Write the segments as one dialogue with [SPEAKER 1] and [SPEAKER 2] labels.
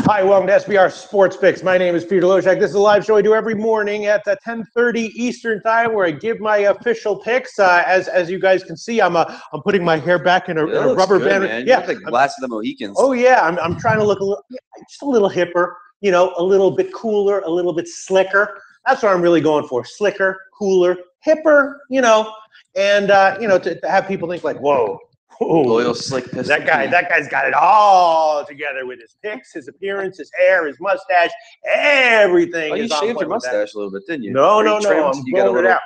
[SPEAKER 1] Hi, welcome to SBR Sports Picks. My name is Peter Loshak. This is a live show I do every morning at 10:30 Eastern Time, where I give my official picks. As you guys can see, I'm putting my hair back in a rubber band.
[SPEAKER 2] Man.
[SPEAKER 1] Yeah,
[SPEAKER 2] you look like Last of the Mohicans.
[SPEAKER 1] Oh yeah, I'm trying to look just a little hipper. You know, a little bit cooler, a little bit slicker. That's what I'm really going for: slicker, cooler, hipper. You know, and to have people think like, whoa.
[SPEAKER 2] Loyal, slick pistol.
[SPEAKER 1] That guy's got it all together with his picks, his appearance, his hair, his mustache, everything.
[SPEAKER 2] Oh, you shaved your mustache a little bit, didn't you?
[SPEAKER 1] No. I'm growing it out.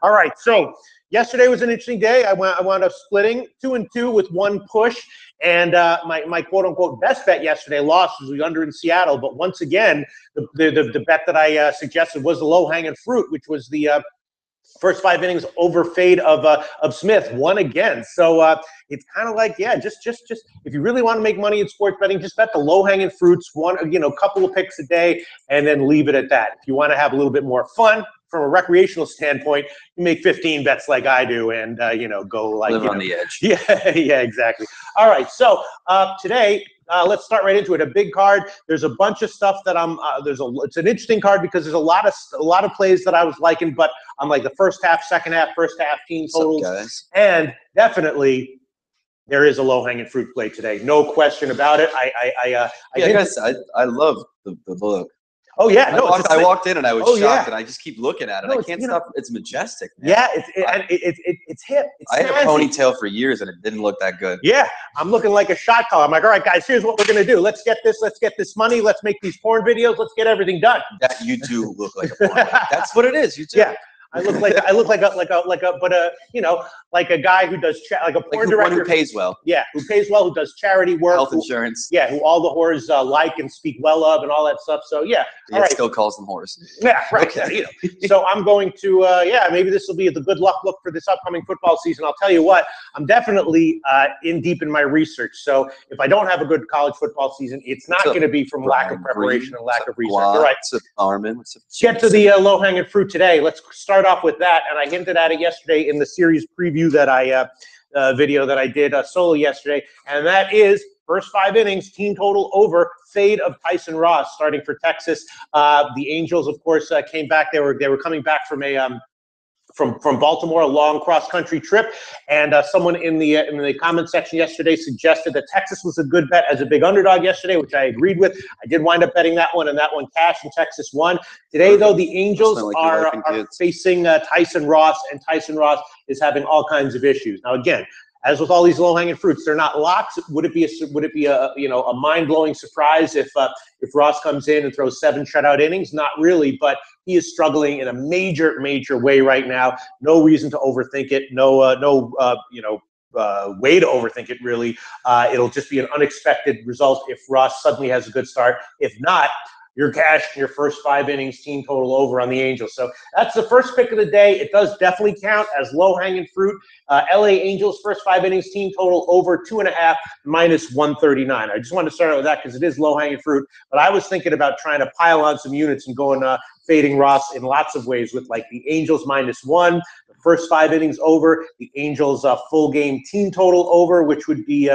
[SPEAKER 1] All right, so yesterday was an interesting day. I wound up splitting 2-2 with one push, and my quote unquote best bet yesterday lost was the under in Seattle. But once again, the bet that I suggested was the low hanging fruit, which was the first 5 innings over fade of Smith, won again. So it's kind of like, yeah, just if you really want to make money in sports betting, just bet the low-hanging fruits, couple of picks a day, and then leave it at that. If you want to have a little bit more fun from a recreational standpoint, you make 15 bets like I do, and go like
[SPEAKER 2] live on the edge.
[SPEAKER 1] Yeah, exactly. All right, so today. Let's start right into it. A big card. There's a bunch of stuff that it's an interesting card because there's a lot of plays that I was liking, but I'm like the first half, second half, first half team totals,
[SPEAKER 2] guys?
[SPEAKER 1] And definitely there is a low hanging fruit play today. No question about it.
[SPEAKER 2] I love the look.
[SPEAKER 1] Oh yeah,
[SPEAKER 2] I walked in and I was shocked, and I just keep looking at it. I can't stop. It's majestic, man.
[SPEAKER 1] Yeah, it's hip.
[SPEAKER 2] I had a ponytail for years and it didn't look that good.
[SPEAKER 1] Yeah, I'm looking like a shot caller. I'm like, all right, guys, here's what we're gonna do. Let's get this money. Let's make these porn videos. Let's get everything done.
[SPEAKER 2] That you do look like a porn. That's what it is. You do.
[SPEAKER 1] Yeah. I look like a guy who does like a porn director
[SPEAKER 2] who pays well.
[SPEAKER 1] Yeah, who pays well, who does charity work,
[SPEAKER 2] health insurance.
[SPEAKER 1] Yeah, who all the whores like and speak well of and all that stuff. So yeah, all right.
[SPEAKER 2] Still calls them whores.
[SPEAKER 1] Yeah, right. Okay. So I'm going to maybe this will be the good luck look for this upcoming football season. I'll tell you what, I'm definitely deep in my research. So if I don't have a good college football season, it's not going to be from lack of preparation and lack of research. All right. Let's get to the low hanging fruit today. Let's start off with that, and I hinted at it yesterday in the series preview that I video that I did solo yesterday, and that is first 5 innings team total over fade of Tyson Ross starting for Texas. The Angels, of course, came back. They were coming back from a from Baltimore, a long cross-country trip, and someone in the comment section yesterday suggested that Texas was a good bet as a big underdog yesterday, which I agreed with. I did wind up betting that one, and that one cashed, and Texas won. Today, though, the Angels are facing Tyson Ross, and Tyson Ross is having all kinds of issues. Now, again, as with all these low-hanging fruits, they're not locks. Would it be a mind-blowing surprise if Ross comes in and throws 7 shutout innings? Not really, but he is struggling in a major way right now. No reason to overthink it. No way to overthink it, really. It'll just be an unexpected result if Ross suddenly has a good start. If not, you're cashing your first 5 innings team total over on the Angels. So that's the first pick of the day. It does definitely count as low-hanging fruit. LA Angels first 5 innings team total over 2.5 minus 139. I just wanted to start out with that because it is low-hanging fruit. But I was thinking about trying to pile on some units and going fading Ross in lots of ways with like the Angels -1, the first 5 innings over, the Angels full game team total over, which would be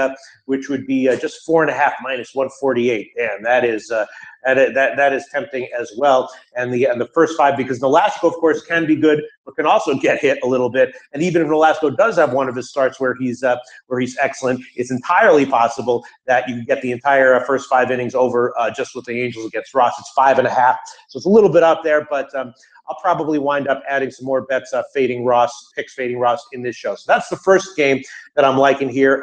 [SPEAKER 1] just 4.5 minus 148. And that is that is tempting as well. And the first 5, because Nolasco, of course, can be good, but can also get hit a little bit. And even if Nolasco does have one of his starts where he's excellent, it's entirely possible that you can get the entire first 5 innings over just with the Angels against Ross. It's 5.5, so it's a little bit up there, but I'll probably wind up adding some more bets fading Ross in this show. So that's the first game that I'm liking here.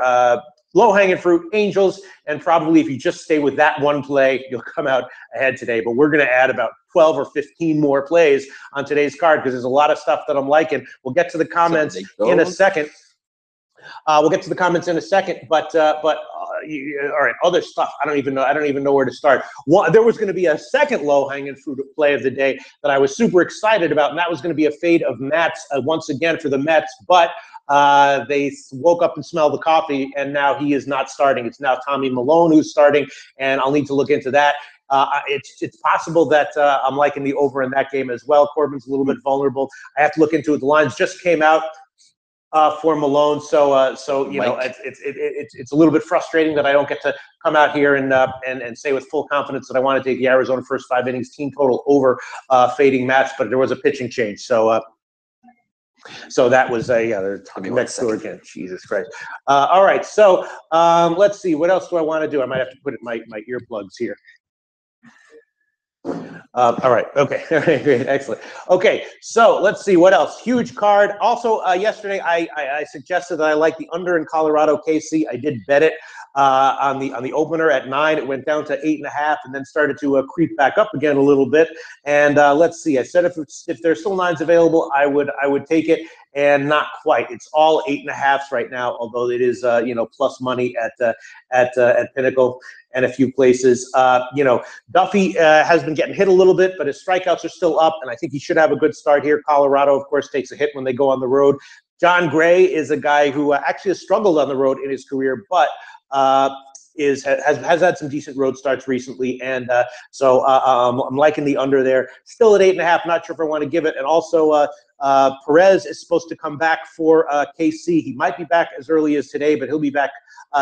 [SPEAKER 1] Low-hanging fruit, Angels, and probably if you just stay with that one play, you'll come out ahead today. But we're going to add about 12 or 15 more plays on today's card because there's a lot of stuff that I'm liking. We'll get to the comments in a second. But all right, other stuff. I don't even know where to start. There was going to be a second low-hanging fruit play of the day that I was super excited about, and that was going to be a fade of Mats once again for the Mets, but they woke up and smelled the coffee, and now he is not starting. It's now Tommy Milone who's starting, and I'll need to look into that. It's possible that I'm liking the over in that game as well. Corbin's a little bit vulnerable. I have to look into it. The lines just came out. for Malone. So you know, it's a little bit frustrating that I don't get to come out here and say with full confidence that I want to take the Arizona first 5 innings team total over fading Mats, but there was a pitching change. So that was they're talking next door again. Jesus Christ. All right. So let's see. What else do I want to do? I might have to put in my earplugs here. All right. Okay. All right. Great. Excellent. Okay. So let's see what else. Huge card. Also, yesterday I suggested that I like the under in Colorado KC. I did bet it on the opener at 9. It went down to 8.5, and then started to creep back up again a little bit. And let's see. I said if there's still 9s available, I would take it. And not quite. It's all 8.5s right now, although it is plus money at Pinnacle and a few places. Duffy has been getting hit a little bit, but his strikeouts are still up, and I think he should have a good start here. Colorado, of course, takes a hit when they go on the road. John Gray is a guy who actually has struggled on the road in his career, but has had some decent road starts recently, and so I'm liking the under there. Still at 8.5. Not sure if I want to give it. And also Perez is supposed to come back for KC. He might be back as early as today, but he'll be back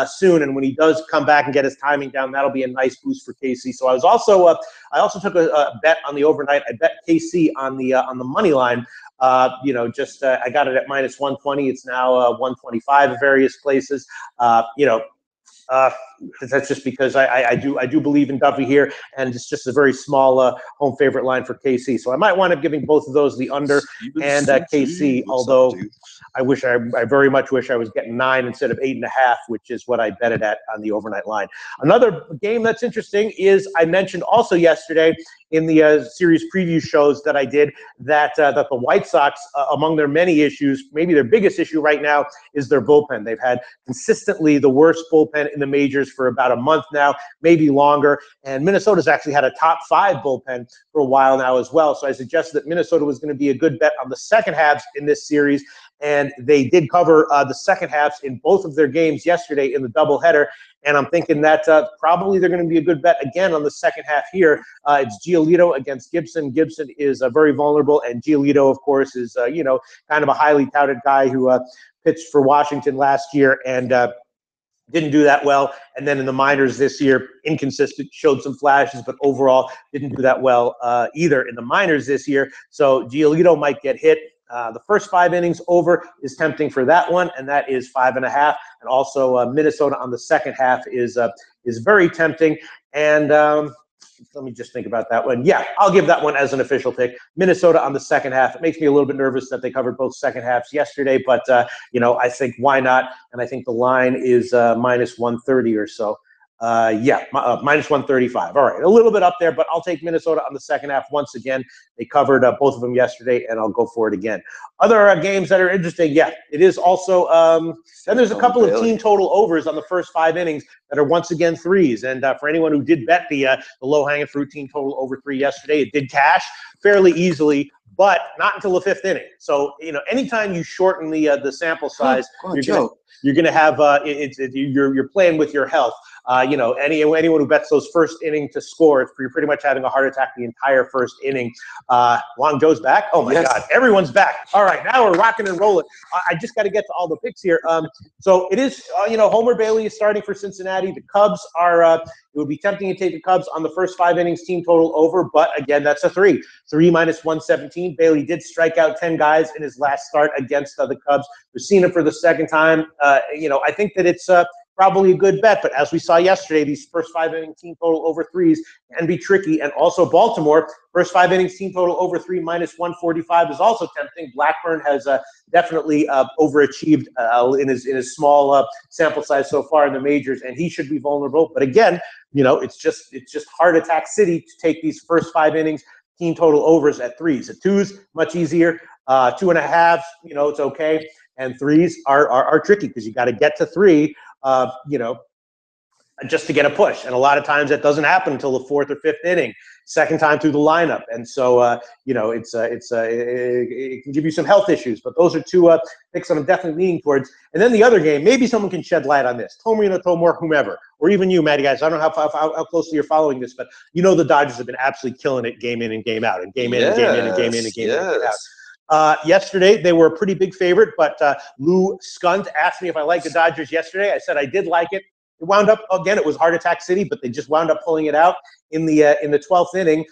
[SPEAKER 1] soon. And when he does come back and get his timing down, that'll be a nice boost for KC. So I also took a bet on the overnight. I bet KC on the money line. I got it at minus 120. It's now 125 at various places. That's just because I do believe in Duffy here, and it's just a very small home favorite line for KC. So I might wind up giving both of those the under and KC. Although I very much wish I was getting 9 instead of 8.5, which is what I bet it at on the overnight line. Another game that's interesting is I mentioned also yesterday in the series preview shows that I did that the White Sox, among their many issues, maybe their biggest issue right now is their bullpen. They've had consistently the worst bullpen in the majors for about a month now, maybe longer. And Minnesota's actually had a top 5 bullpen for a while now as well. So I suggested that Minnesota was going to be a good bet on the second halves in this series. And they did cover the second halves in both of their games yesterday in the doubleheader. And I'm thinking that probably they're going to be a good bet again on the second half here. It's Giolito against Gibson. Gibson is very vulnerable, and Giolito, of course, is kind of a highly touted guy who pitched for Washington last year and didn't do that well. And then in the minors this year, inconsistent, showed some flashes, but overall didn't do that well either in the minors this year. So Giolito might get hit. The first 5 innings over is tempting for that one, and that is 5.5. And also Minnesota on the second half is very tempting. And let me just think about that one. Yeah, I'll give that one as an official pick. Minnesota on the second half. It makes me a little bit nervous that they covered both second halves yesterday, but I think why not? And I think the line is minus 130 or so. Minus 135. All right, a little bit up there, but I'll take Minnesota on the second half once again. They covered both of them yesterday, and I'll go for it again. Other games that are interesting, it is also. Then there's a couple of team total overs on the first 5 innings that are once again 3s. And for anyone who did bet the low-hanging fruit team total over 3 yesterday, it did cash fairly easily, but not until the 5th inning. So anytime you shorten the sample size, you're gonna have you're playing with your health. Anyone who bets those first inning to score, you're pretty much having a heart attack the entire first inning. Wang Zhou's back. Oh my God, everyone's back. All right, now we're rocking and rolling. I just got to get to all the picks here. So it is, Homer Bailey is starting for Cincinnati. The Cubs are. It would be tempting to take the Cubs on the first 5 innings team total over, but again, that's a 3. 3 minus 117. Bailey did strike out 10 guys in his last start against the Cubs. We've seen him for the second time. I think that it's probably a good bet, but as we saw yesterday, these first 5 inning team total over 3s can be tricky. And also Baltimore, first 5 innings team total over 3 minus 145 is also tempting. Blackburn has definitely overachieved in his small sample size so far in the majors, and he should be vulnerable. But again, it's just heart attack city to take these first 5 innings team total overs at 3s. At 2s, much easier. 2.5, it's okay. And 3s are tricky because you got to get to 3. Just to get a push. And a lot of times that doesn't happen until the 4th or 5th inning, second time through the lineup. And so, it can give you some health issues. But those are 2 picks that I'm definitely leaning towards. And then the other game, maybe someone can shed light on this. Tomor, whomever, or even you, Matty, guys. I don't know how closely you're following this, but the Dodgers have been absolutely killing it game in and game out, and game in and game in and game in and game in and game out. Yesterday, they were a pretty big favorite, but Lou Skunt asked me if I liked the Dodgers yesterday. I said I did like it. It wound up, again, it was Heart Attack City, but they just wound up pulling it out in the 12th inning.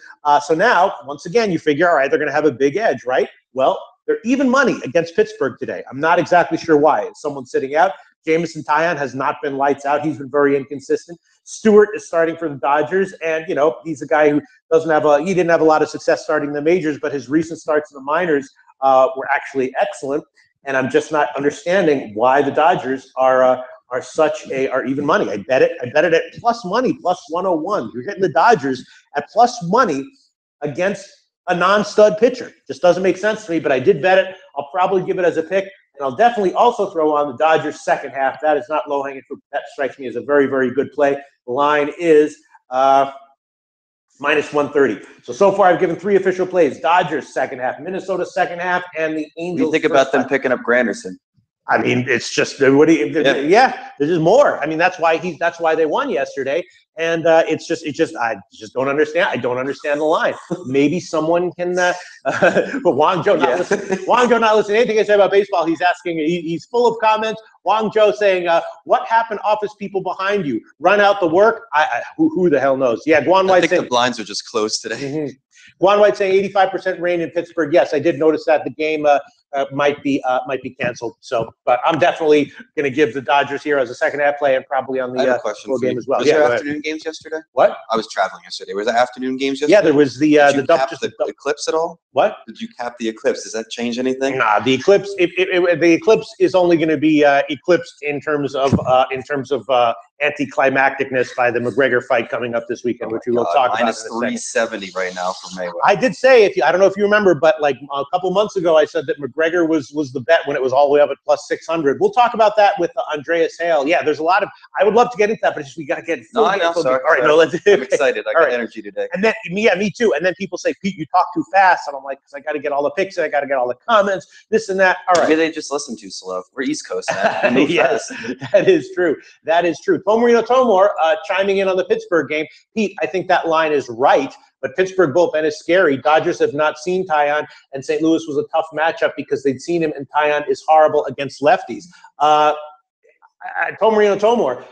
[SPEAKER 1] So now, once again, you figure, all right, they're going to have a big edge, right? Well, they're even money against Pittsburgh today. I'm not exactly sure why. Is someone sitting out? Jamison Taillon has not been lights out. He's been very inconsistent. Stewart is starting for the Dodgers, and he's a guy who he didn't have a lot of success starting the majors, but his recent starts in the minors were actually excellent. And I'm just not understanding why the Dodgers are even money. I bet it at plus money, plus 101. You're getting the Dodgers at plus money against a non-stud pitcher. Just doesn't make sense to me, but I did bet it. I'll probably give it as a pick. And I'll definitely also throw on the Dodgers second half. That is not low-hanging fruit. That strikes me as a very, very good play. The line is minus 130. So far I've given 3 official plays. Dodgers second half, Minnesota second half, and the Angels.
[SPEAKER 2] What do you think about them picking up Granderson?
[SPEAKER 1] I mean, it's just there's just more. I mean, that's why they won yesterday, and I just don't understand. I don't understand the line. Maybe someone can, but Wang Zhou not listening to anything I say about baseball. He's asking. He's full of comments. Wang Zhou saying, "What happened, office people behind you? Run out the work." Who the hell knows? Yeah, Guan White.
[SPEAKER 2] I think the blinds are just closed today.
[SPEAKER 1] Mm-hmm. Guan White saying 85% rain in Pittsburgh. Yes, I did notice that. The game might be canceled. So, but I'm definitely going to give the Dodgers here as a second half play and probably on the full game as well.
[SPEAKER 2] Was there afternoon games yesterday?
[SPEAKER 1] What?
[SPEAKER 2] I was traveling yesterday. Was there afternoon games yesterday?
[SPEAKER 1] Yeah, there was the
[SPEAKER 2] Did you cap the eclipse at all?
[SPEAKER 1] What?
[SPEAKER 2] Did you cap the eclipse? Does that change anything?
[SPEAKER 1] Nah, the eclipse. The eclipse is only going to be eclipsed in terms of anticlimacticness by the McGregor fight coming up this weekend, which we will talk about in a second.
[SPEAKER 2] Minus 370 right now for Mayweather.
[SPEAKER 1] I did say, I don't know if you remember, but like a couple months ago, I said that McGregor was the bet when it was all the way up at plus 600. We'll talk about that with Andreas Hale. Yeah, there's a lot of. I would love to get into that, but we got to get.
[SPEAKER 2] No, I know. Sorry.
[SPEAKER 1] All right, no, let's.
[SPEAKER 2] I'm excited. I got energy today.
[SPEAKER 1] And then, me too. And then people say, Pete, you talk too fast, and I'm like, because I got to get all the picks, and I got to get all the comments, this and that. All right.
[SPEAKER 2] Maybe they just listen too slow. We're East Coast, man.
[SPEAKER 1] Yes, that is true. That is true. Tomarino Tomor chiming in on the Pittsburgh game. Pete, I think that line is right. But Pittsburgh bullpen is scary. Dodgers have not seen Taillon, and St. Louis was a tough matchup because they'd seen him, and Taillon is horrible against lefties. Tomarino Tomor,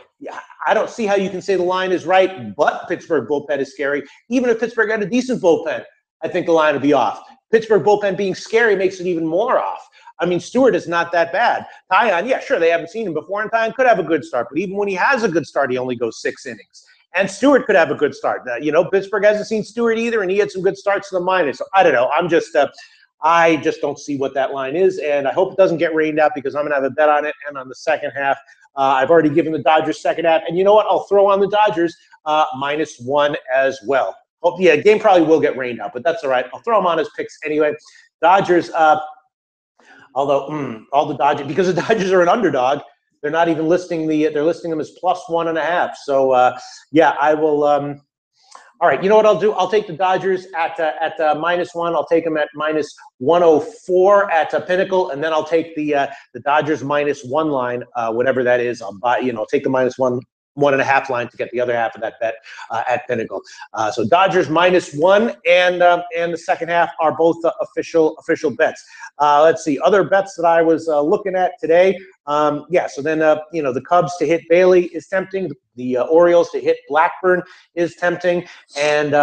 [SPEAKER 1] I don't see how you can say the line is right, but Pittsburgh bullpen is scary. Even if Pittsburgh had a decent bullpen, I think the line would be off. Pittsburgh bullpen being scary makes it even more off. I mean, Stewart is not that bad. Taillon, yeah, sure, they haven't seen him before, and Taillon could have a good start. But even when he has a good start, he only goes 6 innings. And Stewart could have a good start. Pittsburgh hasn't seen Stewart either, and he had some good starts in the minors. So I don't know. I just don't see what that line is, and I hope it doesn't get rained out because I'm going to have a bet on it. And on the second half, I've already given the Dodgers second half. And you know what? I'll throw on the Dodgers -1 as well. Oh, yeah, game probably will get rained out, but that's all right. I'll throw them on as picks anyway. Dodgers, because the Dodgers are an underdog, they're not even listing they're listing them as +1.5. So yeah, I will. All right, you know what I'll do? I'll take the Dodgers at -1. I'll take them at -104 at Pinnacle, and then I'll take the Dodgers -1 line, whatever that is. I'll take the -1.5 line to get the other half of that bet at Pinnacle. So Dodgers -1 and the second half are both official bets. Let's see, other bets that I was looking at today. So then the Cubs to hit Bailey is tempting. The Orioles to hit Blackburn is tempting. And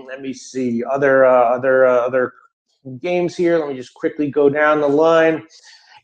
[SPEAKER 1] let me see other games here. Let me just quickly go down the line.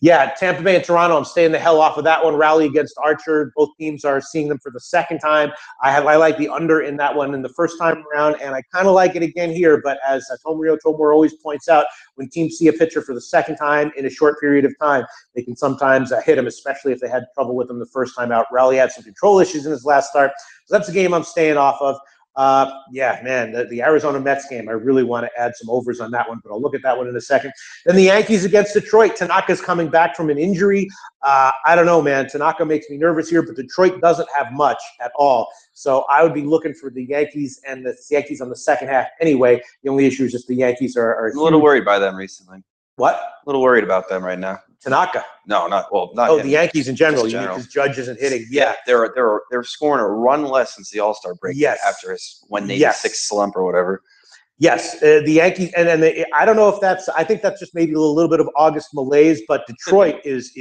[SPEAKER 1] Yeah, Tampa Bay and Toronto, I'm staying the hell off of that one. Rally against Archer. Both teams are seeing them for the second time. I like the under in that one in the first time around, and I kind of like it again here. But as Tomarino Tomor always points out, when teams see a pitcher for the second time in a short period of time, they can sometimes hit him, especially if they had trouble with him the first time out. Rally had some control issues in his last start. So that's a game I'm staying off of. The Arizona Mets game, I really want to add some overs on that one, but I'll look at that one in a second. Then the Yankees against Detroit. Tanaka's coming back from an injury. I don't know, man. Tanaka makes me nervous here, but Detroit doesn't have much at all. So I would be looking for the Yankees and the Yankees on the second half anyway. The only issue is just the Yankees are
[SPEAKER 2] a little worried by them recently.
[SPEAKER 1] What?
[SPEAKER 2] A little worried about them right now.
[SPEAKER 1] Tanaka.
[SPEAKER 2] No, not
[SPEAKER 1] the Yankees in general. Because Judge isn't hitting.
[SPEAKER 2] Yeah, they're scoring a run less since the All-Star break.
[SPEAKER 1] Yes.
[SPEAKER 2] After his 186 slump or whatever.
[SPEAKER 1] Yes, the Yankees, and I don't know if that's. I think that's just maybe a little bit of August malaise. But Detroit is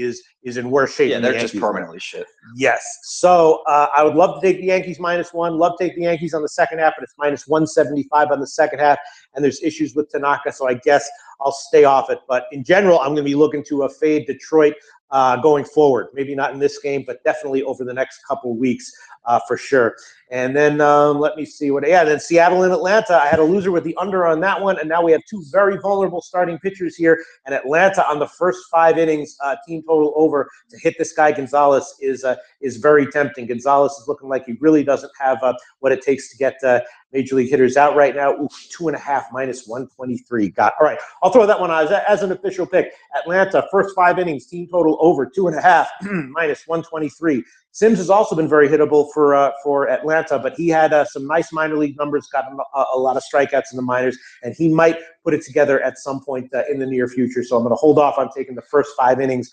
[SPEAKER 1] in worse shape.
[SPEAKER 2] Yeah,
[SPEAKER 1] than
[SPEAKER 2] they're
[SPEAKER 1] the
[SPEAKER 2] just
[SPEAKER 1] Yankees
[SPEAKER 2] permanently shit.
[SPEAKER 1] Yes, so I would love to take the Yankees -1. Love to take the Yankees on the second half, but it's -175 on the second half, and there's issues with Tanaka, so I guess I'll stay off it. But in general, I'm going to be looking to fade Detroit going forward. Maybe not in this game, but definitely over the next couple weeks for sure. And then let me see what. Yeah, then Seattle and Atlanta. I had a loser with the under on that one, and now we have two very vulnerable starting pitchers here. And Atlanta on the first 5 innings, team total over to hit this guy Gonzalez is very tempting. Gonzalez is looking like he really doesn't have what it takes to get major league hitters out right now. Ooh, 2.5 -123. Got all right. I'll throw that one on as an official pick. Atlanta first 5 innings, team total over 2.5 -123. Sims has also been very hittable for Atlanta, but he had some nice minor league numbers, got a lot of strikeouts in the minors, and he might put it together at some point in the near future. So I'm going to hold off on taking the first 5 innings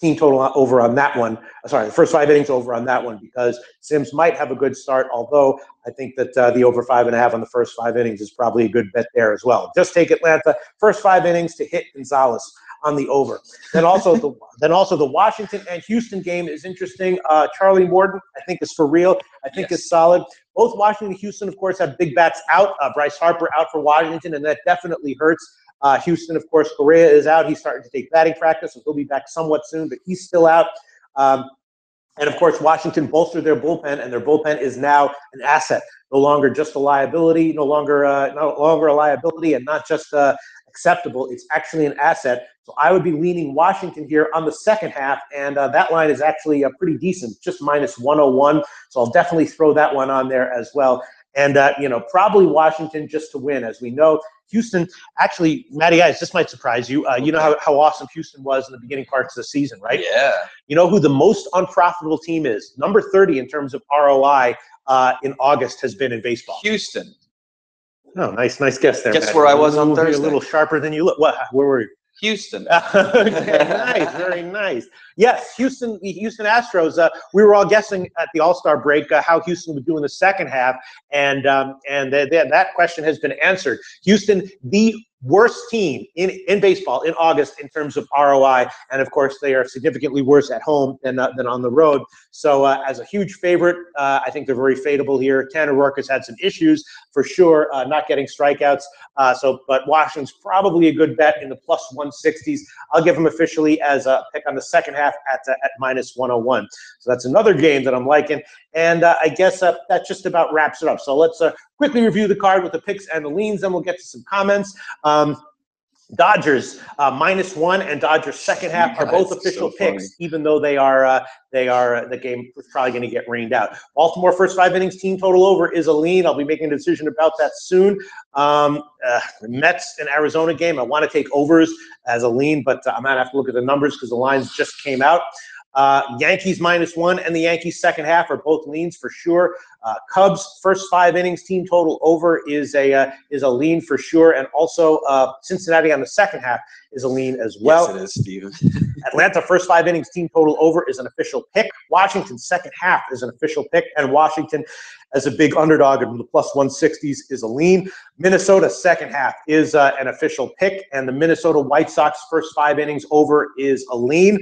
[SPEAKER 1] team total over on that one. Sorry, the first 5 innings over on that one because Sims might have a good start, although I think that the over 5.5 on the first 5 innings is probably a good bet there as well. Just take Atlanta first 5 innings to hit Gonzalez on the over. Then also the Washington and Houston game is interesting. Charlie Morton, I think, is for real. I think is solid. Both Washington and Houston, of course, have big bats out. Bryce Harper out for Washington, and that definitely hurts. Houston, of course, Correa is out. He's starting to take batting practice, so he'll be back somewhat soon, but he's still out. And, of course, Washington bolstered their bullpen, and their bullpen is now an asset, no longer just a liability, no longer a liability, and not just acceptable. It's actually an asset. So I would be leaning Washington here on the second half, and that line is actually pretty decent, just -101. So I'll definitely throw that one on there as well. And, probably Washington just to win. As we know, Houston, actually, Matty guys, this might surprise you. You know how awesome Houston was in the beginning parts of the season, right?
[SPEAKER 2] Yeah.
[SPEAKER 1] You know who the most unprofitable team is? Number 30 in terms of ROI in August has been in baseball.
[SPEAKER 2] Houston.
[SPEAKER 1] Oh, nice guess there.
[SPEAKER 2] Guess
[SPEAKER 1] Matty.
[SPEAKER 2] where I was on Thursday.
[SPEAKER 1] You're a little sharper than you look. Where were you?
[SPEAKER 2] Houston.
[SPEAKER 1] Nice, very nice. Yes, Houston Astros. We were all guessing at the All-Star break how Houston would do in the second half, and that question has been answered. Houston, the worst team in baseball in August in terms of ROI, and of course they are significantly worse at home than on the road. So as a huge favorite, I think they're very fadeable here. Tanner Roark has had some issues for sure, not getting strikeouts. But Washington's probably a good bet in the +160s. I'll give him officially as a pick on the second half at -101. So that's another game that I'm liking. And I guess that just about wraps it up. So let's quickly review the card with the picks and the leans, then we'll get to some comments. Dodgers -1 and Dodgers second half are both official picks, even though they are the game is probably going to get rained out. Baltimore first 5 innings team total over is a lean. I'll be making a decision about that soon. The Mets and Arizona game, I want to take overs as a lean, but I might have to look at the numbers because the lines just came out. Yankees -1 and the Yankees second half are both leans for sure. Cubs first 5 innings team total over is a lean for sure, and also Cincinnati on the second half is a lean as well.
[SPEAKER 2] Yes, it is, Steven.
[SPEAKER 1] Atlanta first 5 innings team total over is an official pick. Washington second half is an official pick, and Washington as a big underdog in the +160s is a lean. Minnesota second half is an official pick, and the Minnesota White Sox first 5 innings over is a lean.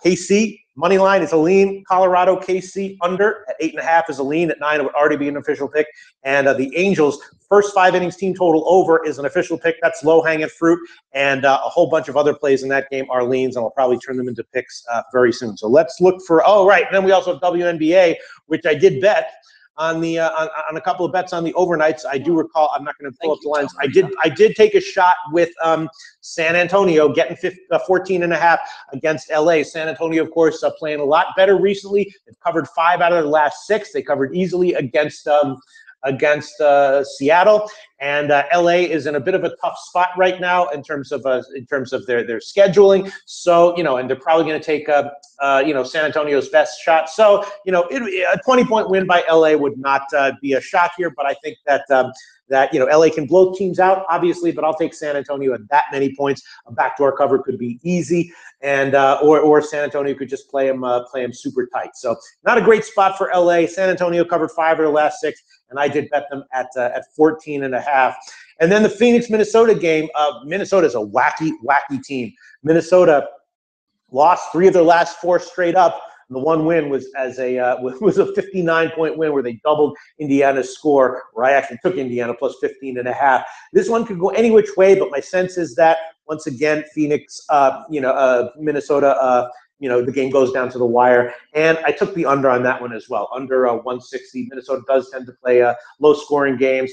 [SPEAKER 1] KC money line is a lean. Colorado KC under at 8.5 is a lean. At 9 it would already be an official pick. And the Angels first 5 innings team total over is an official pick. That's low hanging fruit. And a whole bunch of other plays in that game are leans, and I'll probably turn them into picks very soon. So let's look for. Oh right, and then we also have WNBA, which I did bet on the on a couple of bets on the overnights. I do recall. I'm not going to pull up the lines. I did take a shot with San Antonio getting 14.5 against LA. San Antonio, of course, playing a lot better recently. They've covered 5 out of their last 6. They covered easily against Seattle, and LA is in a bit of a tough spot right now in terms of their scheduling. So and they're probably going to take San Antonio's best shot. So a 20-point win by LA would not be a shock here, but I think that LA can blow teams out, obviously, but I'll take San Antonio at that many points. A backdoor cover could be easy, and or San Antonio could just play him super tight. So not a great spot for LA. San Antonio covered 5 of their last 6, and I did bet them at 14.5. 7.5. And then the Phoenix-Minnesota game. Minnesota's a wacky, wacky team. Minnesota lost 3 of their last 4 straight up. And the one win was was a 59-point win where they doubled Indiana's score, where I actually took Indiana plus 15.5. This one could go any which way, but my sense is that once again, Phoenix, Minnesota, the game goes down to the wire. And I took the under on that one as well, under 160. Minnesota does tend to play low-scoring games.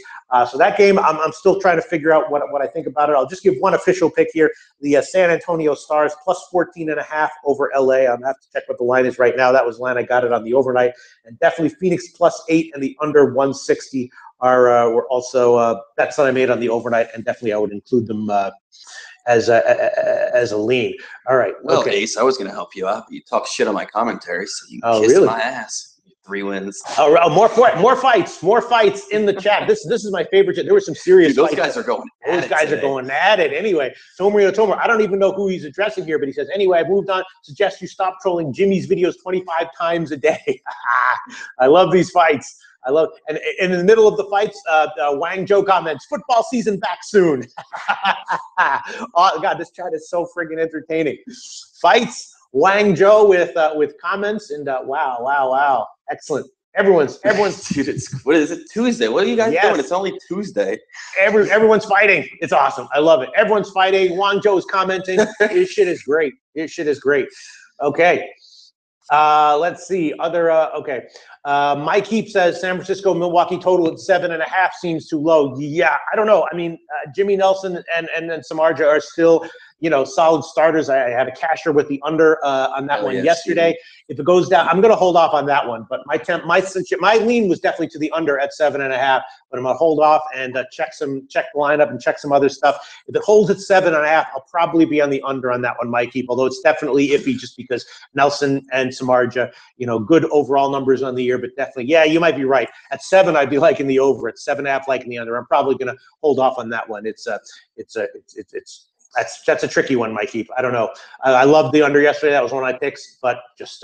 [SPEAKER 1] So that game, I'm still trying to figure out what I think about it. I'll just give one official pick here. The San Antonio Stars plus 14.5 over LA. I'm going to have to check what the line is right now. That was the line I got it on the overnight. And definitely Phoenix plus 8 and the under 160 were also bets that I made on the overnight. And definitely I would include them as a lean. All right.
[SPEAKER 2] Well,
[SPEAKER 1] okay.
[SPEAKER 2] Ace, I was going to help you out, but you talk shit on my commentary, so you kissed
[SPEAKER 1] really?
[SPEAKER 2] my ass. 3 wins.
[SPEAKER 1] Oh, more fights in the chat. This is my favorite. There were some serious.
[SPEAKER 2] Dude, those
[SPEAKER 1] fights.
[SPEAKER 2] guys are going.
[SPEAKER 1] Those guys are going at it. Anyway, Tomer, I don't even know who he's addressing here, but he says, anyway, I've moved on. Suggest you stop trolling Jimmy's videos 25 times a day. I love these fights. And in the middle of the fights, Wang Zhou comments, football season back soon. Oh, God, this chat is so friggin' entertaining. Fights, Wang Zhou with comments, and wow. Excellent. Everyone's
[SPEAKER 2] Dude, what is it, Tuesday? What are you guys doing? It's only Tuesday.
[SPEAKER 1] Everyone's fighting. It's awesome. I love it. Everyone's fighting. Wang Zhou is commenting. His shit is great. Okay. Let's see. Okay. Mike Heap says San Francisco, Milwaukee total at 7.5 seems too low. Yeah, I don't know. I mean, Jimmy Nelson and Samardzija are still, solid starters. I had a casher with the under on that one yesterday. Steve. If it goes down, I'm going to hold off on that one. But my lean was definitely to the under at 7.5. But I'm going to hold off and check the lineup and check some other stuff. If it holds at 7.5, I'll probably be on the under on that one, Mike Heap. Although it's definitely iffy just because Nelson and Samardzija, good overall numbers on the year. But definitely, yeah, you might be right. At 7, I'd be liking the over. At 7.5, liking the under. I'm probably going to hold off on that one. That's a tricky one, Mike Heap. I don't know. I loved the under yesterday. That was one of my picks, but just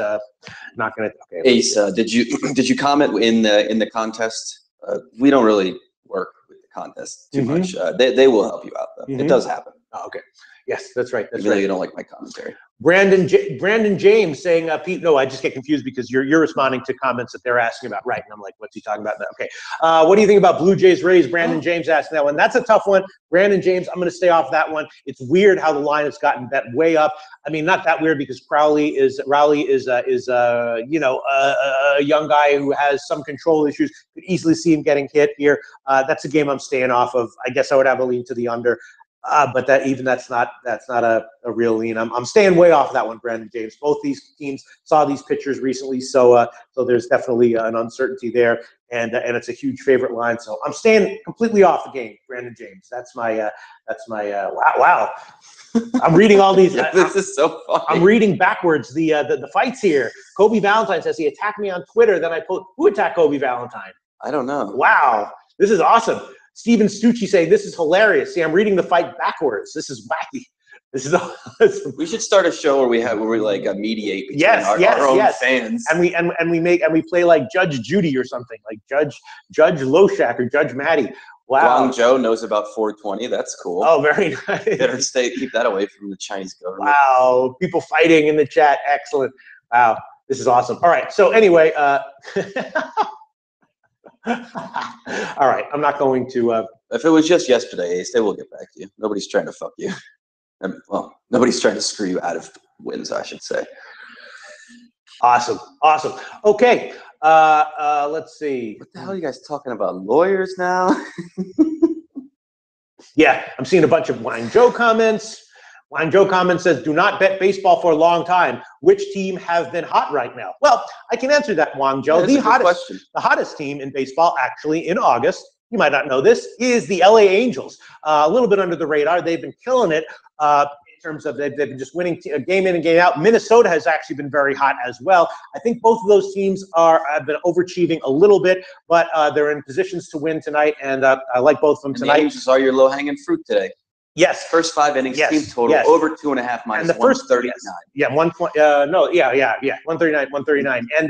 [SPEAKER 1] not going to. Okay.
[SPEAKER 2] Ace, did you comment in the contest? We don't really work with the contest too much. They will help you out though. It does happen.
[SPEAKER 1] Oh, okay. Yes, that's right.
[SPEAKER 2] Even though you don't like my commentary.
[SPEAKER 1] Brandon James saying, Pete, no, I just get confused because you're responding to comments that they're asking about. Right. And I'm like, what's he talking about? Okay. What do you think about Blue Jays Rays? Brandon James asking that one. That's a tough one. Brandon James, I'm going to stay off that one. It's weird how the line has gotten bet way up. I mean, not that weird because Rowley is a young guy who has some control issues. Could easily see him getting hit here. That's a game I'm staying off of. I guess I would have a lean to the under. But that's not a real lean. I'm staying way off that one, Brandon James. Both these teams saw these pitchers recently, so there's definitely an uncertainty there, and it's a huge favorite line. So I'm staying completely off the game, Brandon James. That's my wow. I'm reading all these.
[SPEAKER 2] This is so funny.
[SPEAKER 1] I'm reading backwards the fights here. Kobe Valentine says he attacked me on Twitter. Then I put, who attacked Kobe Valentine?
[SPEAKER 2] I don't know.
[SPEAKER 1] Wow, this is awesome. Steven Stucci saying, this is hilarious. See, I'm reading the fight backwards. This is wacky. This is awesome.
[SPEAKER 2] We should start a show where we mediate between our own fans.
[SPEAKER 1] And we play like Judge Judy or something, like Judge Loshak or Judge Maddie. Wow.
[SPEAKER 2] Guang Zhou knows about 420. That's cool.
[SPEAKER 1] Oh, very nice.
[SPEAKER 2] Better keep that away from the Chinese government.
[SPEAKER 1] Wow. People fighting in the chat. Excellent. Wow. This is awesome. All right. So anyway, all right, I'm not going to.
[SPEAKER 2] If it was just yesterday, Ace, they will get back to you. Nobody's trying to fuck you. Well, nobody's trying to screw you out of wins, I should say.
[SPEAKER 1] Awesome. Okay, let's see.
[SPEAKER 2] What the hell are you guys talking about? Lawyers now?
[SPEAKER 1] Yeah, I'm seeing a bunch of Wang Zhou comments. Wang Zhou comment says, do not bet baseball for a long time. Which team have been hot right now? Well, I can answer that, Wang Zhou. The hottest team in baseball, actually, in August, you might not know this, is the LA Angels. A little bit under the radar. They've been killing it in terms of they've been just winning game in and game out. Minnesota has actually been very hot as well. I think both of those teams have been overachieving a little bit, but they're in positions to win tonight, and I like both of them tonight.
[SPEAKER 2] The Angels are your low-hanging fruit today.
[SPEAKER 1] Yes.
[SPEAKER 2] First 5 innings,
[SPEAKER 1] Yes.
[SPEAKER 2] team total,
[SPEAKER 1] Yes.
[SPEAKER 2] over 2.5 minus
[SPEAKER 1] And the first
[SPEAKER 2] 139.
[SPEAKER 1] Yes. Yeah, 1 point. No, yeah. 139. And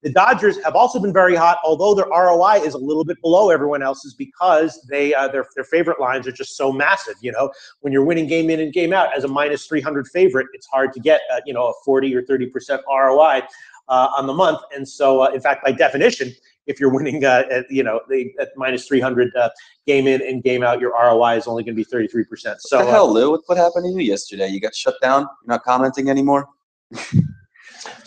[SPEAKER 1] the Dodgers have also been very hot, although their ROI is a little bit below everyone else's because they their favorite lines are just so massive. You know, when you're winning game in and game out as a minus 300 favorite, it's hard to get a 40 or 30% ROI on the month. And so, in fact, by definition, if you're winning, at minus 300 game in and game out, your ROI is only going to be 33%. So,
[SPEAKER 2] what the hell, Lou? What happened to you yesterday? You got shut down? You're not commenting anymore?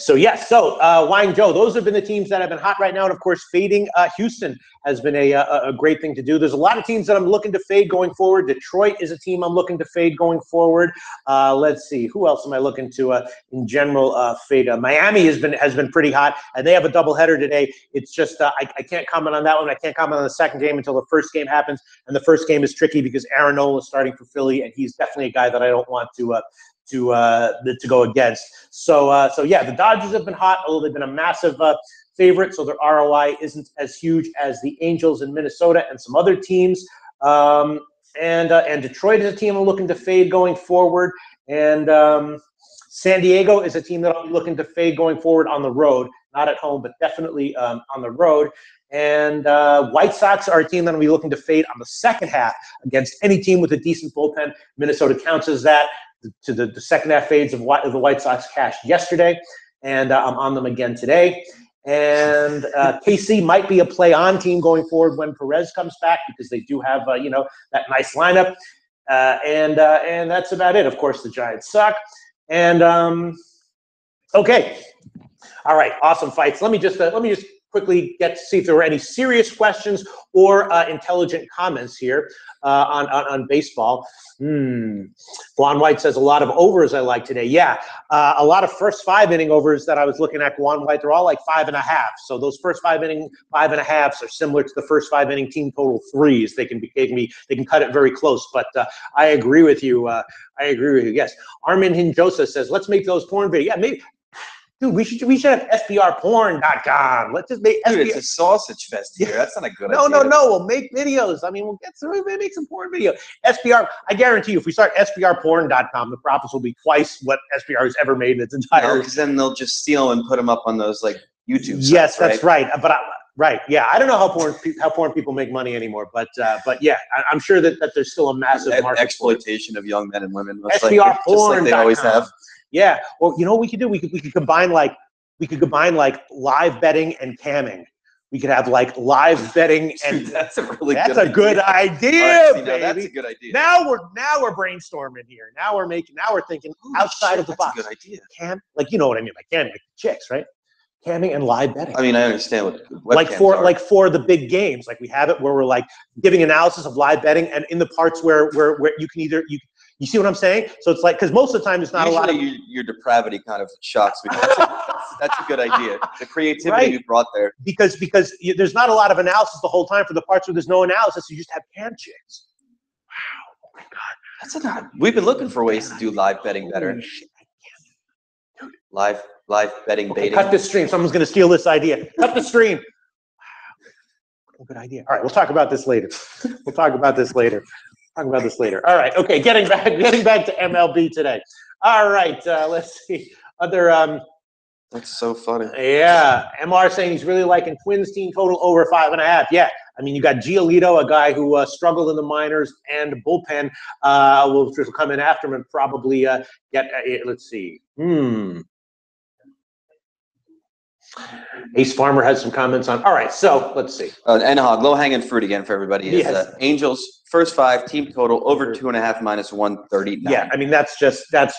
[SPEAKER 1] Wine Joe, those have been the teams that have been hot right now. And, of course, fading Houston has been a great thing to do. There's a lot of teams that I'm looking to fade going forward. Detroit is a team I'm looking to fade going forward. Let's see. Who else am I looking to, in general, fade? Miami has been pretty hot, and they have a doubleheader today. It's just I can't comment on that one. I can't comment on the second game until the first game happens. And the first game is tricky because Aaron Nola is starting for Philly, and he's definitely a guy that I don't want to go against. So the Dodgers have been hot, although they've been a massive favorite, so their ROI isn't as huge as the Angels in Minnesota and some other teams. And Detroit is a team I'm looking to fade going forward. And San Diego is a team that I'm looking to fade going forward on the road, not at home, but definitely on the road. And White Sox are a team that I'll be looking to fade on the second half against any team with a decent bullpen. Minnesota counts as that. To the second half fades of the White Sox cashed yesterday, and I'm on them again today. And KC might be a play-on team going forward when Perez comes back because they do have that nice lineup. And that's about it. Of course, the Giants suck. And okay, all right, awesome fights. Let me just quickly get to see if there were any serious questions or intelligent comments here on baseball. Juan White says a lot of overs I like today. Yeah, a lot of first 5 inning overs that I was looking at, Juan White, they're all like 5.5. So those first 5 inning 5.5s are similar to the first 5 inning team total 3s. They can cut it very close. But I agree with you. Yes, Armin Hinjosa says let's make those porn videos. Yeah, maybe. Dude, we should have SBRporn.com. Let's just make
[SPEAKER 2] Dude, it's a sausage fest here. That's not a good idea.
[SPEAKER 1] No. We'll make videos. I mean, we'll get through it. We'll make some porn video. SBR, I guarantee you, if we start SBRporn.com, the profits will be twice what SBR has ever made in its entire.
[SPEAKER 2] Because then they'll just steal them and put them up on those like YouTube sites.
[SPEAKER 1] Yes, that's right. But right, yeah. I don't know how porn people make money anymore, but yeah, I'm sure that there's still a massive market
[SPEAKER 2] exploitation of young men and women.
[SPEAKER 1] SBRporn.com.
[SPEAKER 2] Just like they always have.
[SPEAKER 1] Yeah. Well, you know what we could do? We could combine like live betting and camming. We could have like live betting and
[SPEAKER 2] Dude, that's a
[SPEAKER 1] good idea,
[SPEAKER 2] right, see,
[SPEAKER 1] baby.
[SPEAKER 2] That's a good idea.
[SPEAKER 1] Now we're brainstorming here. Now we're thinking outside of the box.
[SPEAKER 2] That's a good idea.
[SPEAKER 1] Cam, like you know what I mean, like camming, like chicks, right? Camming and live betting.
[SPEAKER 2] I mean, I understand what
[SPEAKER 1] like for the big games, like we have it where we're like giving analysis of live betting, and in the parts where you can either you see what I'm saying? So it's like, because most of the time it's not
[SPEAKER 2] usually
[SPEAKER 1] a lot of
[SPEAKER 2] your depravity kind of shocks me. That's a good idea. The creativity you brought there.
[SPEAKER 1] Because there's not a lot of analysis the whole time for the parts where there's no analysis. You just have cam chicks. Wow. Oh my God.
[SPEAKER 2] We've been looking for ways to do live betting better.
[SPEAKER 1] Shit, I can't.
[SPEAKER 2] Live betting baiting.
[SPEAKER 1] Cut this stream. Someone's going to steal this idea. Cut the stream. Wow. Good idea. All right. We'll talk about this later. All right. Okay. Getting back to MLB today. All right. Let's see. Other.
[SPEAKER 2] That's so funny.
[SPEAKER 1] Yeah. MR saying he's really liking Twins team total over 5.5. Yeah. I mean, you got Giolito, a guy who struggled in the minors, and bullpen will come in after him and probably get. Let's see. Ace Farmer has some comments on. All right, so let's see.
[SPEAKER 2] Enhog, low-hanging fruit again for everybody is Angels first 5 team total over 2.5 minus 139.
[SPEAKER 1] Yeah, I mean that's just best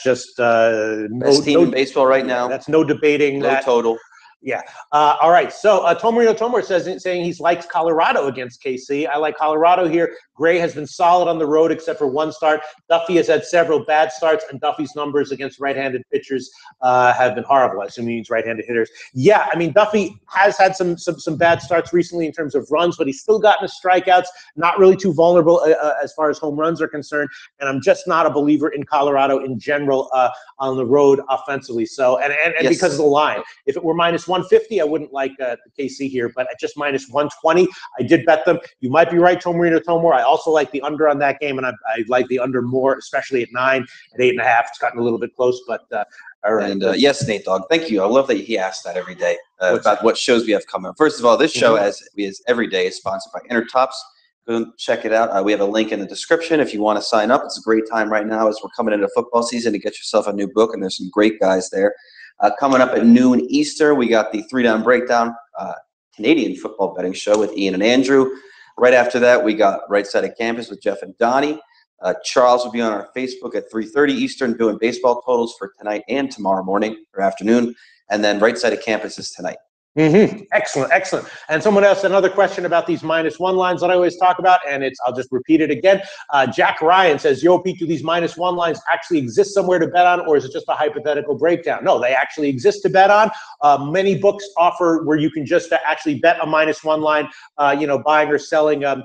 [SPEAKER 2] team in baseball right now.
[SPEAKER 1] That's no debating
[SPEAKER 2] low
[SPEAKER 1] that
[SPEAKER 2] total.
[SPEAKER 1] Yeah. All right. So Tomarino Tomor saying he likes Colorado against KC. I like Colorado here. Gray has been solid on the road except for one start. Duffy has had several bad starts, and Duffy's numbers against right-handed pitchers have been horrible. I assume he means right-handed hitters. Yeah, I mean, Duffy has had some bad starts recently in terms of runs, but he's still gotten his strikeouts, not really too vulnerable as far as home runs are concerned. And I'm just not a believer in Colorado in general on the road offensively. So, and because of the line. If it were minus minus 150, I wouldn't like the KC here, but at just minus 120, I did bet them. You might be right, Tomarino Tomor. I also like the under on that game, and I like the under more, especially at 9, at 8.5. It's gotten a little bit close, but all right.
[SPEAKER 2] And yes, Nate Dogg, thank you. I love that he asks that every day about what shows we have coming up. First of all, this show, as every day, is sponsored by Intertops. Go check it out. We have a link in the description if you want to sign up. It's a great time right now as we're coming into football season to get yourself a new book, and there's some great guys there. Coming up at noon Easter, we got the 3-Down Breakdown Canadian football betting show with Ian and Andrew. Right after that, we got Right Side of Campus with Jeff and Donnie. Charles will be on our Facebook at 3:30 Eastern doing baseball totals for tonight and tomorrow morning or afternoon. And then Right Side of Campus is tonight.
[SPEAKER 1] Excellent, excellent. And someone asked another question about these -1 lines that I always talk about, and I'll just repeat it again. Jack Ryan says, yo, Pete, do these -1 lines actually exist somewhere to bet on, or is it just a hypothetical breakdown? No, they actually exist to bet on. Many books offer where you can just actually bet a -1 line, buying or selling, a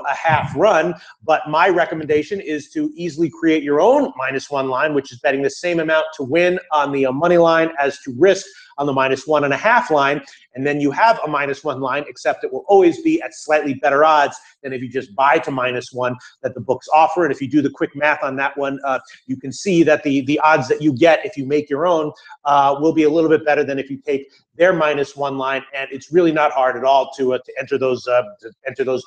[SPEAKER 1] half run. But my recommendation is to easily create your own -1 line, which is betting the same amount to win on the money line as to risk on the -1.5 line. And then you have a -1 line, except it will always be at slightly better odds than if you just buy to -1 that the books offer. And if you do the quick math on that one, you can see that the odds that you get if you make your own will be a little bit better than if you take their -1 line. And it's really not hard at all to enter those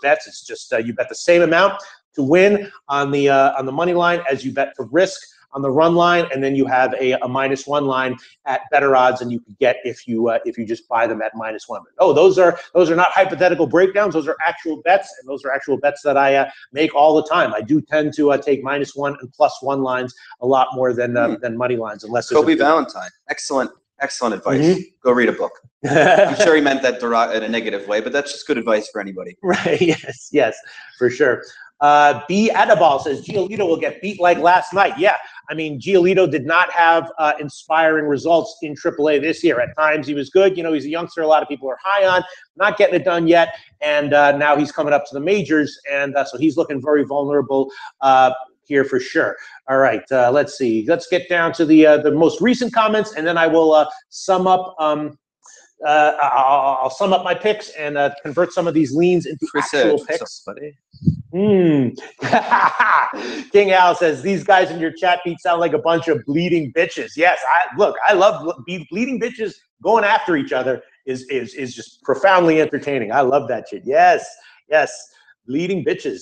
[SPEAKER 1] bets. It's just you bet the same amount to win on the money line as you bet to risk on the run line, and then you have a -1 line at better odds than you could get if you just buy them at -1. Oh, those are not hypothetical breakdowns. Those are actual bets, and those are actual bets that I make all the time. I do tend to take -1 and +1 lines a lot more than money lines, unless there's
[SPEAKER 2] Kobe Valentine. Excellent advice. Go read a book. I'm sure he meant that in a negative way, but that's just good advice for anybody.
[SPEAKER 1] Right? Yes, for sure. B. Adabal says Giolito will get beat like last night. Yeah, I mean, Giolito did not have inspiring results in AAA this year. At times he was good. He's a youngster a lot of people are high on, not getting it done yet. And now he's coming up to the majors, and so he's looking very vulnerable here for sure. All right, let's see. Let's get down to the most recent comments, and then I will sum up. I'll sum up my picks and convert some of these leans into actual picks. King Al says, these guys in your chat beat sound like a bunch of bleeding bitches. Yes, I love bleeding bitches going after each other is just profoundly entertaining. I love that shit. Yes, bleeding bitches.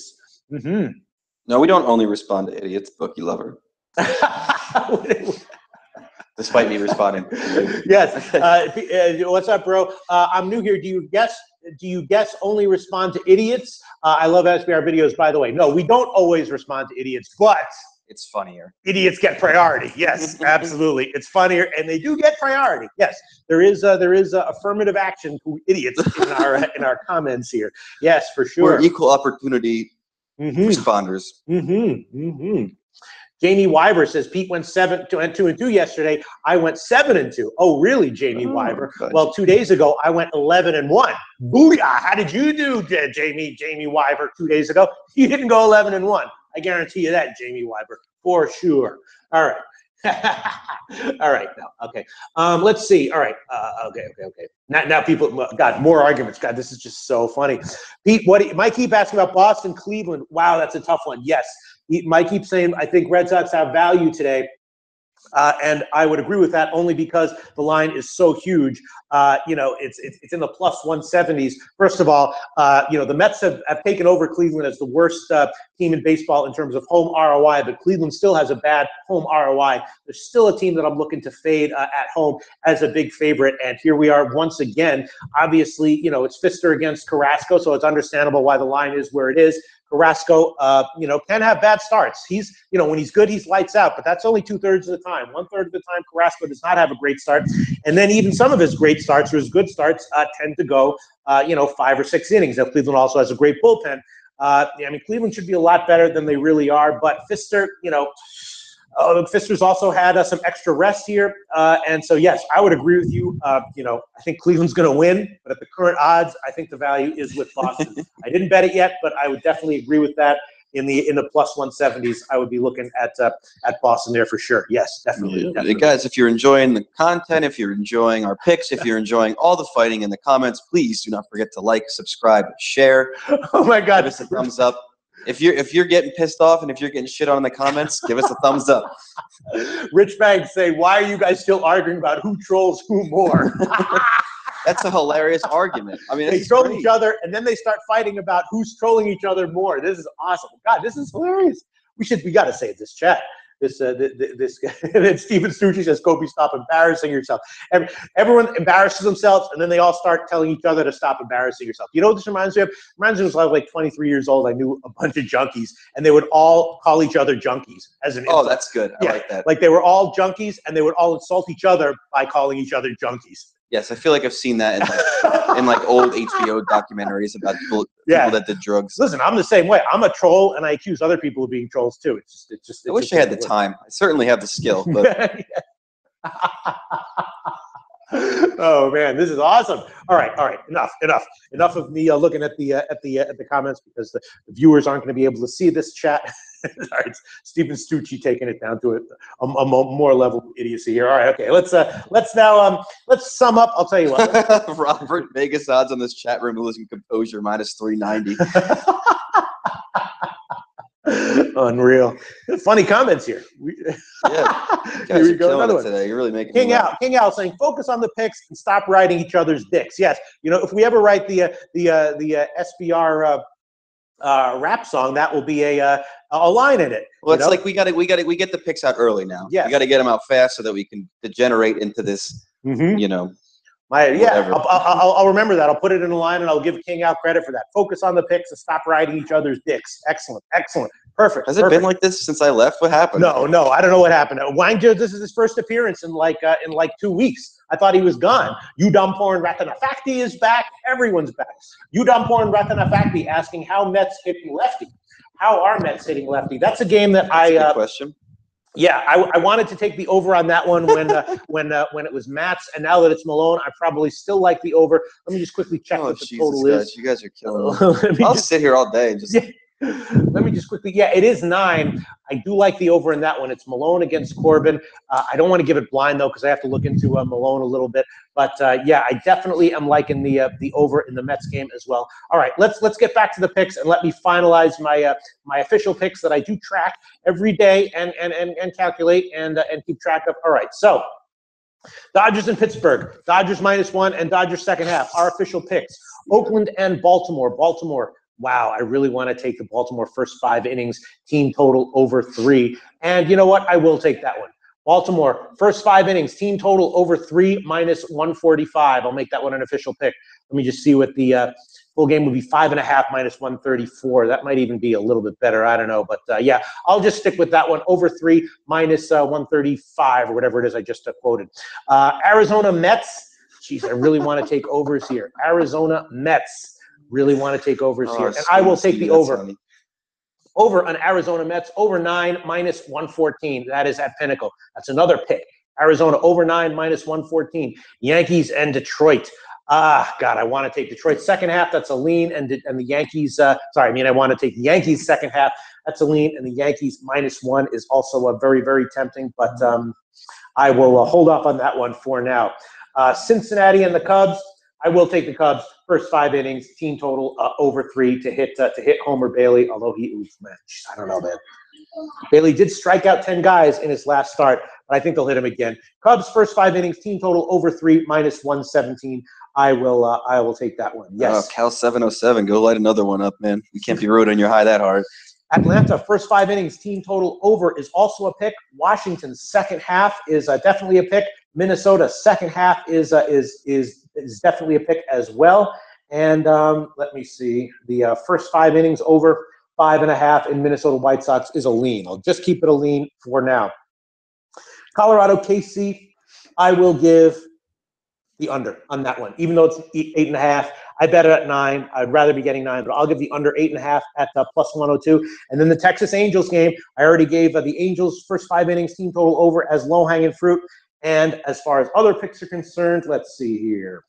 [SPEAKER 2] No, we don't only respond to idiots, bookie lover. Despite me responding.
[SPEAKER 1] Yes. What's up, bro? I'm new here. Do you guess only respond to idiots? I love SBR videos, by the way. No, we don't always respond to idiots, but
[SPEAKER 2] it's funnier.
[SPEAKER 1] Idiots get priority. Yes, absolutely. It's funnier, and they do get priority. Yes, there is affirmative action to idiots in our comments here. Yes, for sure.
[SPEAKER 2] We're equal opportunity responders.
[SPEAKER 1] Jamie Wyver says Pete went 2-2 yesterday. I went 7-2. Oh, really, Jamie Wyver?
[SPEAKER 2] Good.
[SPEAKER 1] Well, 2 days ago I went 11-1. Booyah! How did you do, Jamie Wyver? 2 days ago, you didn't go 11-1. I guarantee you that, Jamie Wyver, for sure. All right. All right. Now, okay. Let's see. All right. Okay. Now people got more arguments. God, this is just so funny. Pete, Mike keep asking about Boston, Cleveland. Wow, that's a tough one. Yes. Mike keeps saying, I think Red Sox have value today. And I would agree with that only because the line is so huge. It's in the plus 170s. First of all, the Mets have taken over Cleveland as the worst team in baseball in terms of home ROI, but Cleveland still has a bad home ROI. There's still a team that I'm looking to fade at home as a big favorite. And here we are once again. Obviously, it's Pfister against Carrasco, so it's understandable why the line is where it is. Carrasco, can have bad starts. He's, when he's good, he's lights out, but that's only 2/3 of the time. 1/3 of the time, Carrasco does not have a great start. And then even some of his great starts or his good starts tend to go, 5 or 6 innings. Now, Cleveland also has a great bullpen. Cleveland should be a lot better than they really are, but Pfister, Pfister's also had some extra rest here. And so, yes, I would agree with you. I think Cleveland's going to win, but at the current odds, I think the value is with Boston. I didn't bet it yet, but I would definitely agree with that. in the plus 170s, I would be looking at Boston there for sure. Yes, definitely, definitely.
[SPEAKER 2] Guys, if you're enjoying the content, if you're enjoying our picks, if you're enjoying all the fighting in the comments, please do not forget to like, subscribe, share.
[SPEAKER 1] Oh my God,
[SPEAKER 2] give us a thumbs up. If you're getting pissed off and if you're getting shit on in the comments, give us a thumbs up.
[SPEAKER 1] Rich Banks say, why are you guys still arguing about who trolls who more?
[SPEAKER 2] That's a hilarious argument. I mean,
[SPEAKER 1] they troll each other, and then they start fighting about who's trolling each other more. This is awesome. God, this is hilarious. We got to save this chat. This then Stephen Stucci says, Kobe, stop embarrassing yourself. Everyone embarrasses themselves, and then they all start telling each other to stop embarrassing yourself. You know what this reminds me of? It reminds me of when I was like 23 years old. I knew a bunch of junkies, and they would all call each other junkies as an insult.
[SPEAKER 2] Oh, that's good. I like that.
[SPEAKER 1] Like they were all junkies, and they would all insult each other by calling each other junkies.
[SPEAKER 2] Yes, I feel like I've seen that in like old HBO documentaries about people that did drugs.
[SPEAKER 1] Listen, I'm the same way. I'm a troll, and I accuse other people of being trolls too.
[SPEAKER 2] I wish I had the time. I certainly have the skill, but.
[SPEAKER 1] Oh man, this is awesome. All right. Enough of me looking at the comments, because the viewers aren't going to be able to see this chat. All right, Stephen Stucci taking it down to a more level of idiocy here. All right, okay, let's now let's sum up. I'll tell you what.
[SPEAKER 2] Robert, Vegas odds on this chat room losing composure minus 390.
[SPEAKER 1] Unreal. Funny comments here.
[SPEAKER 2] Yeah,
[SPEAKER 1] here we go. Another one
[SPEAKER 2] today. You're really making
[SPEAKER 1] King Al saying, focus on the picks and stop writing each other's dicks. Yes, if we ever write the SBR rap song, that will be a line in it.
[SPEAKER 2] Well, it's like we get the picks out early now. Yeah, we got to get them out fast so that we can degenerate into this.
[SPEAKER 1] I'll remember that. I'll put it in a line, and I'll give King Al credit for that. Focus on the picks and stop riding each other's dicks. Excellent. Perfect.
[SPEAKER 2] Has it been like this since I left? What happened?
[SPEAKER 1] No, I don't know what happened. Wangjo, this is his first appearance in like 2 weeks. I thought he was gone. Udamporn Ratanafakti is back. Everyone's back. Udamporn Ratanafakti asking how Mets hitting lefty. How are Mets hitting lefty? That's a game that
[SPEAKER 2] That's a good question.
[SPEAKER 1] Yeah, I wanted to take the over on that one when it was Mats, and now that it's Malone, I probably still like the over. Let me just quickly check what the total is.
[SPEAKER 2] You guys are killing me. I'll sit here all day and just.
[SPEAKER 1] Yeah. Let me just quickly. Yeah, it is 9. I do like the over in that one. It's Malone against Corbin. I don't want to give it blind though, because I have to look into Malone a little bit. But yeah, I definitely am liking the over in the Mets game as well. All right, let's get back to the picks, and let me finalize my my official picks that I do track every day and calculate and keep track of. All right, so Dodgers and Pittsburgh. Dodgers -1 and Dodgers second half. Our official picks. Oakland and Baltimore. Baltimore. Wow, I really want to take the Baltimore first 5 innings team total over 3. And you know what? I will take that one. Baltimore, first 5 innings, team total over 3 -145. I'll make that one an official pick. Let me just see what the full game would be. 5.5 -134. That might even be a little bit better. I don't know. But yeah, I'll just stick with that one. Over 3 -135 or whatever it is I just quoted. Arizona Mets. Jeez, I really want to take overs here. Arizona Mets. Really want to take overs here. And I will take the over. Over on Arizona Mets, over 9 -114. That is at Pinnacle. That's another pick. Arizona over 9 -114. Yankees and Detroit. God, I want to take Detroit second half. That's a lean. And the Yankees, I want to take the Yankees second half. That's a lean. And the Yankees -1 is also very, very tempting. But I will hold off on that one for now. Cincinnati and the Cubs. I will take the Cubs first 5 innings, team total over 3 to hit Homer Bailey. Although I don't know, man. Bailey did strike out 10 guys in his last start, but I think they'll hit him again. Cubs first 5 innings, team total over 3 -117. I will take that one. Yes.
[SPEAKER 2] Cal 707, go light another one up, man. You can't be rooting your high that hard.
[SPEAKER 1] Atlanta first 5 innings, team total over is also a pick. Washington's second half is definitely a pick. Minnesota second half is definitely a pick as well. And let me see. The first 5 innings over 5.5 in Minnesota White Sox is a lean. I'll just keep it a lean for now. Colorado KC, I will give the under on that one. Even though it's 8.5, I bet it at 9. I'd rather be getting 9, but I'll give the under 8.5 at +102. And then the Texas Angels game, I already gave the Angels first 5 innings team total over as low-hanging fruit. And as far as other picks are concerned, let's see here.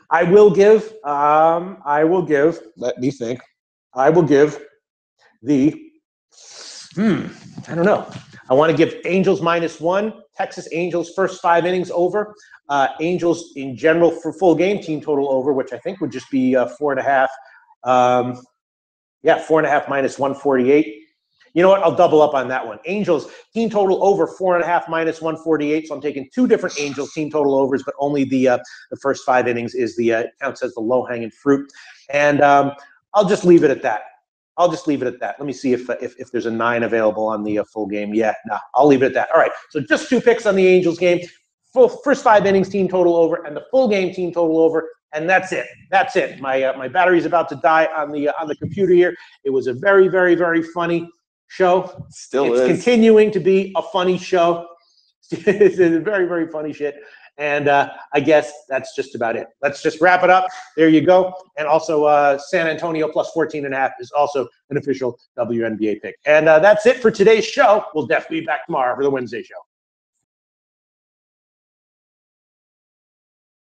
[SPEAKER 1] I will give, let me think. I will give I don't know. I want to give Angels -1, Texas Angels first 5 innings over. Angels in general for full game team total over, which I think would just be 4.5. Yeah, 4.5 minus 148. You know what? I'll double up on that one. Angels team total over 4.5 minus 148. So I'm taking 2 different Angels team total overs, but only the first 5 innings is the counts as the low hanging fruit. And I'll just leave it at that. Let me see if there's a 9 available on the full game. Yeah, nah, I'll leave it at that. All right, so just 2 picks on the Angels game. First 5 innings team total over and the full game team total over, and that's it. My battery's about to die on the computer here. It was a very, very, very funny show. It's continuing to be a funny show. It's a very, very funny shit. And I guess that's just about it. Let's just wrap it up. There you go. And also San Antonio plus 14.5 is also an official WNBA pick. And that's it for today's show. We'll definitely be back tomorrow for the Wednesday show.